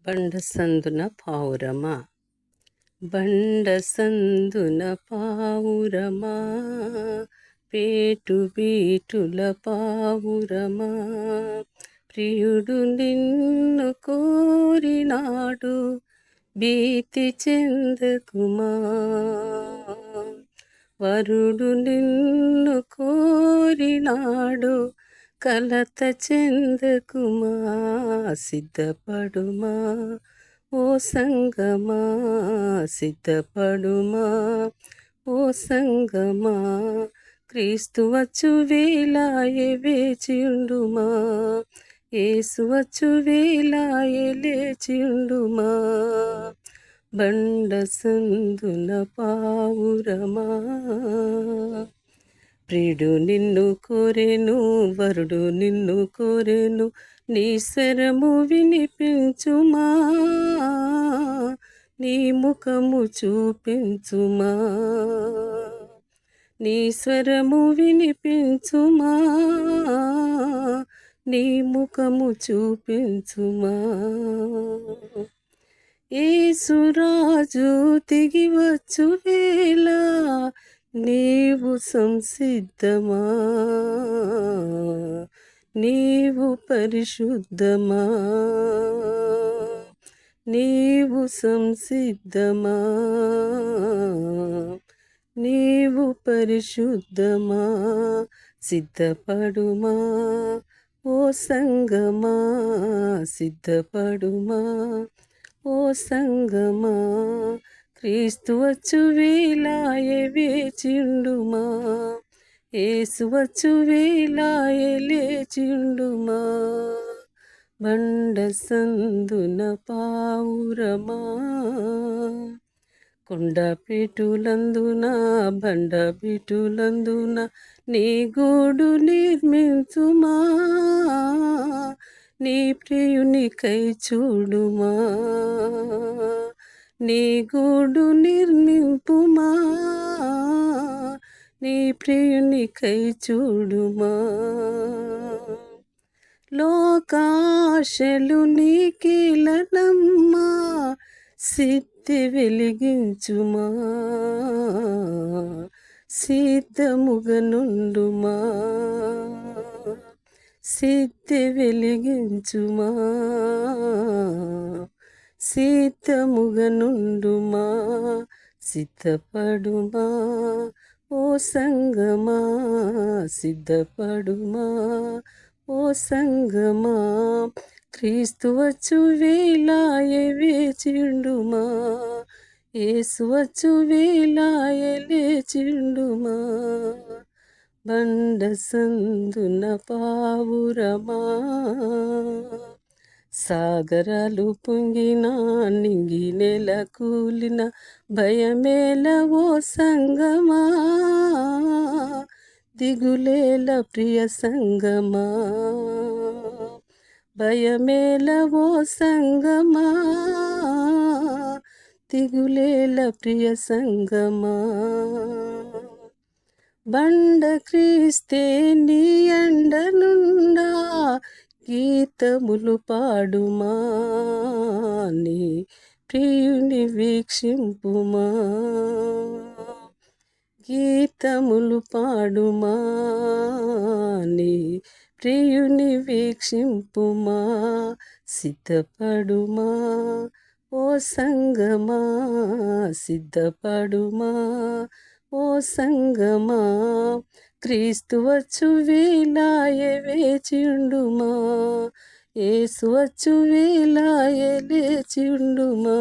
బండసందున పావురమా బండసందున పావురమా పేటు బీటుల పావురమా ప్రియుడు నిన్ను కోరినాడు భీతి చెందకుమా వరుడు నిన్ను కోరినాడు కలత చెందకుమా సిద్ధపడుమా ఓ సంగమా సిద్ధపడుమా ఓ సంగమా క్రీస్తు వచ్చు వేళాయే వేచియుండుమా యేసు వచ్చు వేళాయే లేచియుండుమా బండసందున పావురమా ప్రియుడు నిన్ను కోరెను వరుడు నిన్ను కోరెను నీ స్వరము వినిపించుమా నీ ముఖము చూపించుమా నీ స్వరము వినిపించుమా నీ ముఖము చూపించుమా యేసురాజు దిగివచ్చు వేళ నీవు సంసిద్ధమా నీవు పరిశుద్ధమా నీవు సంసిద్ధమా నీవు పరిశుద్ధమా సిద్ధపడుమా ఓ సంగమా సిద్ధపడుమా ఓ సంగమా క్రీస్తు వచ్చు వేళాయే వేచియుండుమా యేసు వచ్చు వేళాయే లేచియుండుమా బండసందున పావురమా కొండపీటులందున బండపీటులందున నీ గూడు నిర్మించుమా నీ ప్రియునికై చూడుమా నీ గూడు నిర్మింపుమా నీ ప్రియునికై చూడుమా లోకాశలు నీకిలనమ్మా సిద్ధి వెలిగించుమా సిద్ధముగనుండుమా సిద్ధి వెలిగించుమా సిద్ధముగనుండుమా సిద్ధపడుమా ఓ సంగమా సిద్ధపడుమా ఓ సంగమా క్రీస్తు వచ్చు వేళాయే వేచియుండుమా యేసు వచ్చు వేళాయే లేచియుండుమా బండసందున పావురమా సాగరాలు పొంగిన నింగి నెల కూలిన భయమేల ఓ సంగమా దిగులేల ప్రియ సంగమా భయమేల ఓ సంగమా దిగులేల ప్రియ సంగమా బండ క్రీస్తే నీ అండనుండా గీతములు పాడుమా నీ ప్రియుని వీక్షింపుమా గీతములు పాడుమా నీ ప్రియుని వీక్షింపుమా సిద్ధపడుమా ఓ సంగమా సిద్ధపడుమా ఓ సంగమా క్రీస్తు వచ్చు వేళాయే వేచియుండుమా యేసు వచ్చు వేళాయే లేచియుండుమా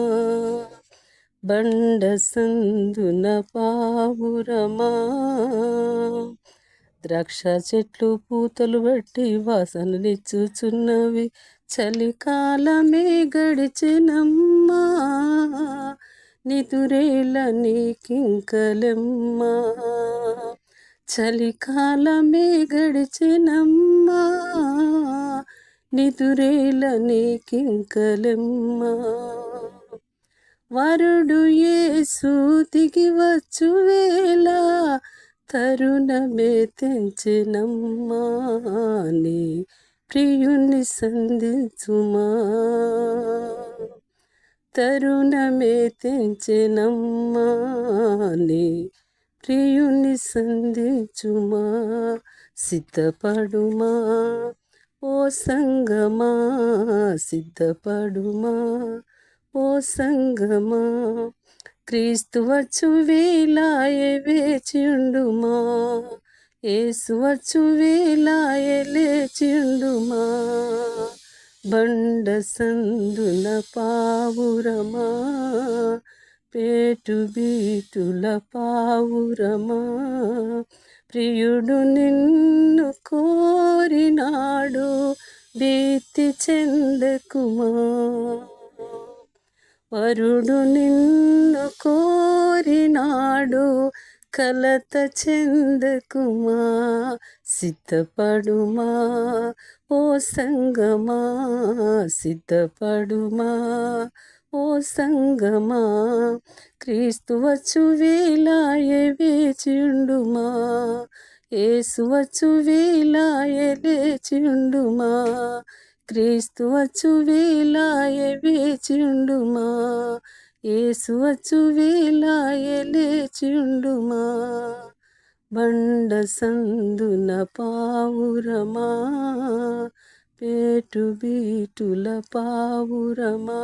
బండసందున పావురమా ద్రాక్ష చెట్లు పూతలు బట్టి వాసననిచ్చుచున్నవి చలికాలమే గడిచెనమ్మా నిదురేల నీకింకలెమ్మా చలికాలమే గడిచెనమ్మా నిదురేల నీకింకలెమ్మా వరుడు యేసు దిగివచ్చు వేళ తరుణమే తెంచెనమ్మా నీ ప్రియుని సంధించుమా. తరుణమే తెంచెనమ్మా. నీ ప్రియుని సంధించుమా, సిద్ధపడుమా ఓ సంగమా, సిద్ధపడుమా ఓ సంగమా. క్రీస్తు వచ్చు వేళాయె వేచియుండుమా, యేసు వచ్చు వేళాయె లేచియుండుమా. బండ సందున పావురమా, పేటు బీటుల పావురమా. ప్రియుడు నిన్ను కోరినాడు, భీతి చెందకుమా. వరుడు నిన్ను కోరినాడు, కలత చెందకుమా. సిద్ధపడుమా ఓ సంగమా, సిద్ధపడుమా ఓ సంగమా. క్రీస్తు వచ్చు వేళాయె వేచియుండుమా, యేసు వచ్చు వేళాయె లేచియుండుమా. క్రీస్తు వచ్చు వేళాయె వేచియుండుమా, యేసు వచ్చు వేళాయె లేచియుండుమా. బండ సందున పావురమా, పేటు బీటుల పావురమా.